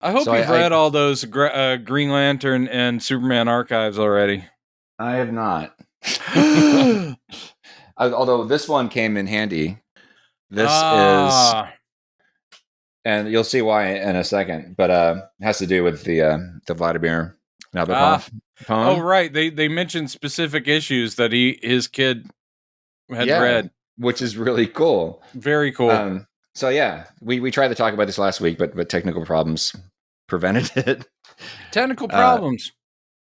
I hope you've read all those Green Lantern and Superman archives already. I have not. Although this one came in handy. This is, and you'll see why in a second, but it has to do with the Vladimir Nabokov poem. Oh, right. They mentioned specific issues that his kid had read, which is really cool. Very cool. So yeah, we tried to talk about this last week, but technical problems prevented it. Technical problems.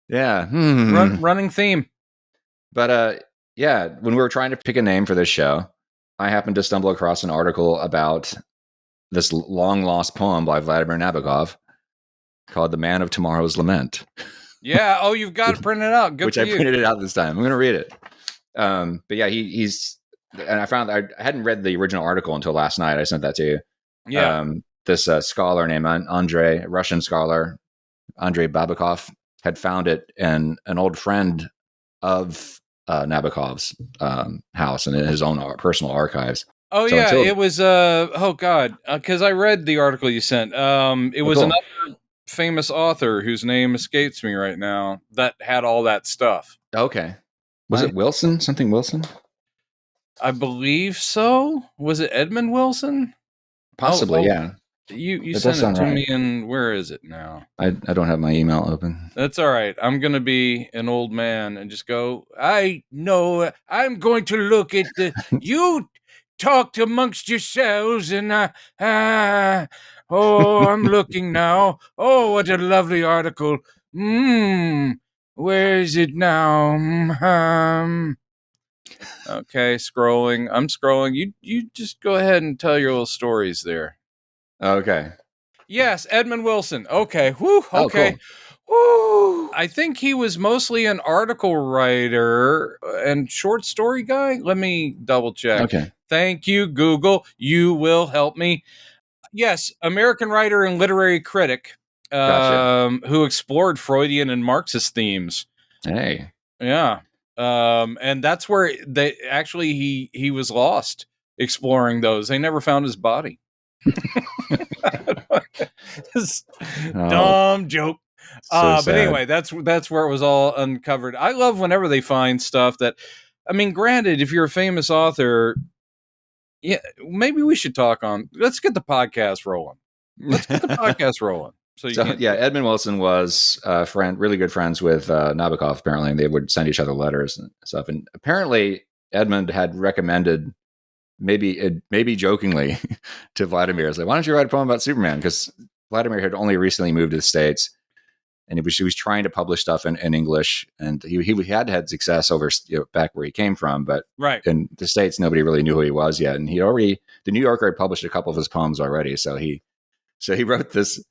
Yeah. Running theme. But yeah, when we were trying to pick a name for this show, I happened to stumble across an article about this long lost poem by Vladimir Nabokov called "The Man of Tomorrow's Lament." Yeah. Oh, you've got it printed out. Good which for I printed it out this time. I'm going to read it. But yeah, he's, and I found I hadn't read the original article until last night. I sent that to you. Yeah. This scholar named Russian scholar, Andrei Babikov, had found it in an old friend of Nabokov's house and in his own personal archives. Oh, so yeah. It was, oh, God. Because I read the article you sent. It was another famous author whose name escapes me right now that had all that stuff. Okay. Was it Wilson? Something Wilson? I believe so. Was it Edmund Wilson? Possibly, yeah. You sent it to me, and where is it now? I don't have my email open. That's all right. I'm going to be an old man and just go, I know, I'm going to look at the, you talked amongst yourselves, and I'm looking now. Oh, what a lovely article. Where is it now? Okay, scrolling. I'm scrolling. You just go ahead and tell your little stories there. Okay. Yes, Edmund Wilson. Okay. Whew. Okay. Oh, cool. Woo. I think he was mostly an article writer and short story guy. Let me double check. Okay. Thank you, Google. You will help me. Yes, American writer and literary critic who explored Freudian and Marxist themes. Hey. Yeah. And that's where he was lost exploring those. They never found his body. Dumb joke. But anyway, that's where it was all uncovered. I love whenever they find stuff that, I mean, granted, if you're a famous author, yeah, maybe we should talk on. Let's get the podcast rolling. So Edmund Wilson was really good friends with Nabokov, apparently, and they would send each other letters and stuff. And apparently, Edmund had recommended, maybe jokingly, to Vladimir, like, why don't you write a poem about Superman? Because Vladimir had only recently moved to the States, and he was trying to publish stuff in English, and he had success over back where he came from, but in the States, nobody really knew who he was yet, and the New Yorker had published a couple of his poems already, so he wrote this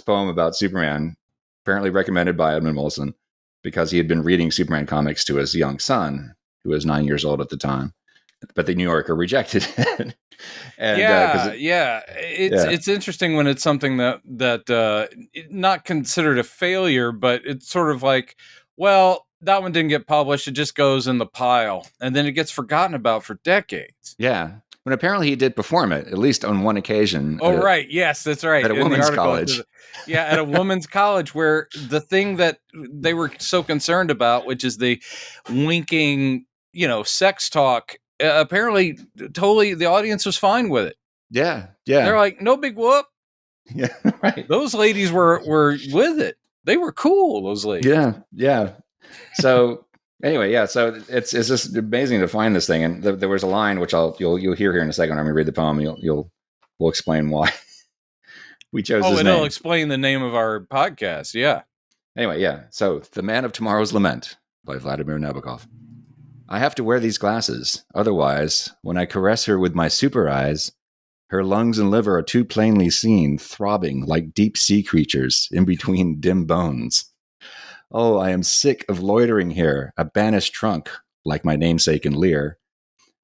poem about Superman, apparently recommended by Edmund Wilson, because he had been reading Superman comics to his young son, who was 9 years old at the time. But the New Yorker rejected it. It's interesting when it's something that not considered a failure, but it's sort of like, well, that one didn't get published. It just goes in the pile, and then it gets forgotten about for decades. Yeah. When apparently he did perform it, at least on one occasion. Oh, right. Yes, that's right. At a women's college. At a women's college, where the thing that they were so concerned about, which is the winking, sex talk, apparently totally the audience was fine with it. Yeah. They're like, no big whoop. Yeah, right. Those ladies were with it. They were cool, those ladies. Yeah. So anyway, so it's just amazing to find this thing. And there was a line which you'll hear here in a second. I'm going to read the poem. We'll explain why we chose this name. It'll explain the name of our podcast. Yeah. Anyway, So The Man of Tomorrow's Lament by Vladimir Nabokov. I have to wear these glasses. Otherwise, when I caress her with my super eyes, her lungs and liver are too plainly seen, throbbing like deep sea creatures in between dim bones. Oh, I am sick of loitering here, a banished trunk, like my namesake in Lear.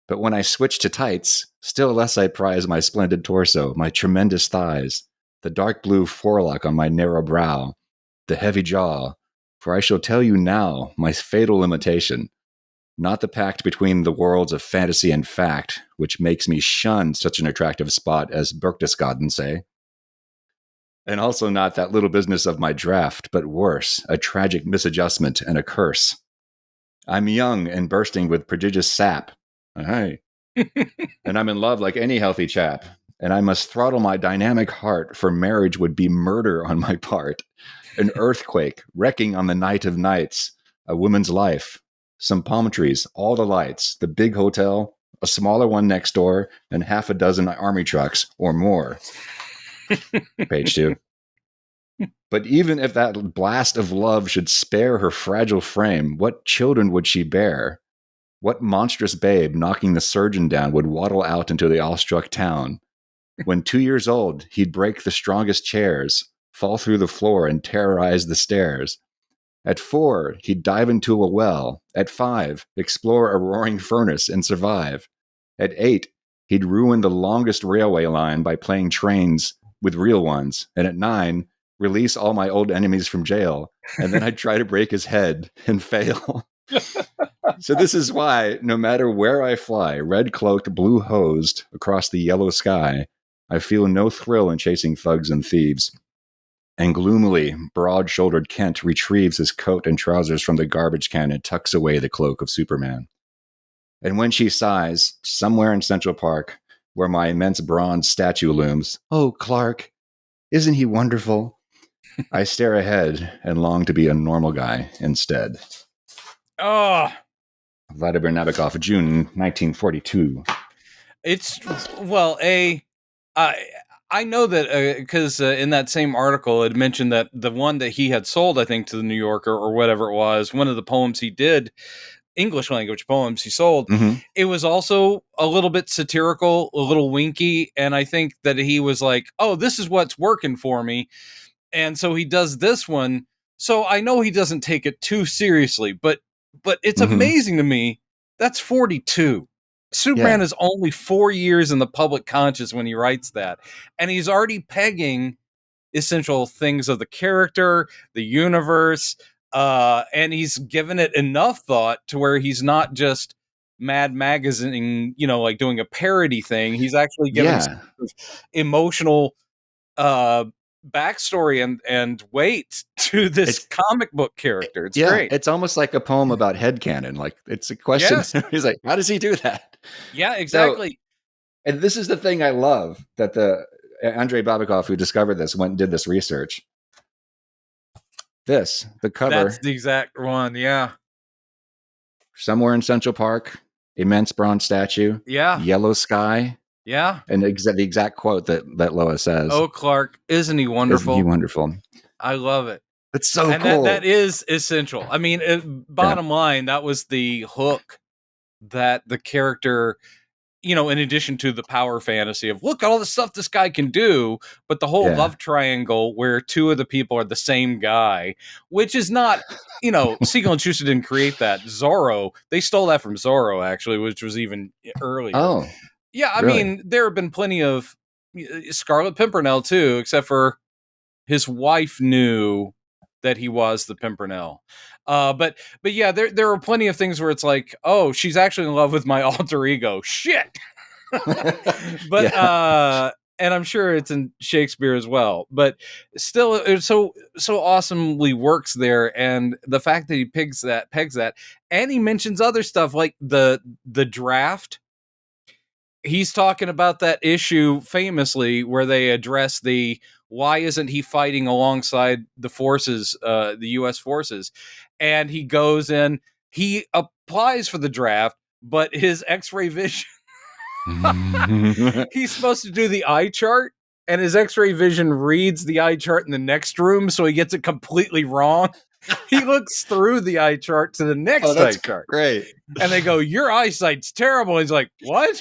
But when I switch to tights, still less I prize my splendid torso, my tremendous thighs, the dark blue forelock on my narrow brow, the heavy jaw, for I shall tell you now my fatal limitation, not the pact between the worlds of fantasy and fact, which makes me shun such an attractive spot as Berchtesgaden say, And also not that little business of my draft, but worse, a tragic misadjustment and a curse. I'm young and bursting with prodigious sap. Hey. And I'm in love like any healthy chap. And I must throttle my dynamic heart, for marriage would be murder on my part. An earthquake wrecking on the night of nights, a woman's life, some palm trees, all the lights, the big hotel, a smaller one next door, and half a dozen army trucks or more. Page 2. But even if that blast of love should spare her fragile frame, what children would she bear? What monstrous babe, knocking the surgeon down, would waddle out into the awestruck town? When 2 years old, he'd break the strongest chairs, fall through the floor, and terrorize the stairs. At 4, he'd dive into a well. At 5, explore a roaring furnace and survive. At 8, he'd ruin the longest railway line by playing trains with real ones. And at 9, release all my old enemies from jail. And then I'd try to break his head and fail. So this is why, no matter where I fly, red-cloaked, blue-hosed, across the yellow sky, I feel no thrill in chasing thugs and thieves. And gloomily, broad-shouldered Kent retrieves his coat and trousers from the garbage can and tucks away the cloak of Superman. And when she sighs, somewhere in Central Park, where my immense bronze statue looms, "Oh, Clark, isn't he wonderful?" I stare ahead and long to be a normal guy instead. Oh, Vladimir Nabokov, June 1942. it's well, I know that because in that same article it mentioned that the one that he had sold, I think, to the New Yorker or whatever it was, one of the poems he did, English language poems he sold, it was also a little bit satirical, a little winky, and I think that he was like, "Oh, this is what's working for me," and so he does this one. So I know he doesn't take it too seriously, but it's amazing to me. That's 42. Superman is only 4 years in the public conscious when he writes that. And he's already pegging essential things of the character, the universe, and he's given it enough thought to where he's not just Mad Magazine, like doing a parody thing. He's actually giving some sort of emotional backstory and weight to this comic book character. It's great. It's almost like a poem about headcanon. Like, it's a question. Yes. He's like, how does he do that? Yeah, exactly. So, and this is the thing I love, that the Andrei Babikov, who discovered this, went and did this research. The cover. That's the exact one, yeah. Somewhere in Central Park, immense bronze statue. Yeah. Yellow sky. Yeah. And the exact quote that Lois says. "Oh, Clark, isn't he wonderful?" Isn't he wonderful? I love it. It's so and cool. That is essential. I mean, bottom line, that was the hook that the character, in addition to the power fantasy of, look at all the stuff this guy can do, but the whole love triangle where two of the people are the same guy, which is not, Siegel and Schuster didn't create that. Zorro, they stole that from Zorro, actually, which was even earlier. Oh. Yeah, I mean, there have been plenty of Scarlet Pimpernel too, except for his wife knew that he was the Pimpernel. But yeah, there are plenty of things where it's like, oh, she's actually in love with my alter ego. Shit. But and I'm sure it's in Shakespeare as well. But still, it so awesomely works there, and the fact that he pegs that, and he mentions other stuff like the draft. He's talking about that issue famously where they address why isn't he fighting alongside the forces, the U.S. forces? And he goes in, he applies for the draft, but his X-ray vision, he's supposed to do the eye chart, and his X-ray vision reads the eye chart in the next room, so he gets it completely wrong. He looks through the eye chart to the next eye chart. Great. And they go, "Your eyesight's terrible." He's like, "What?"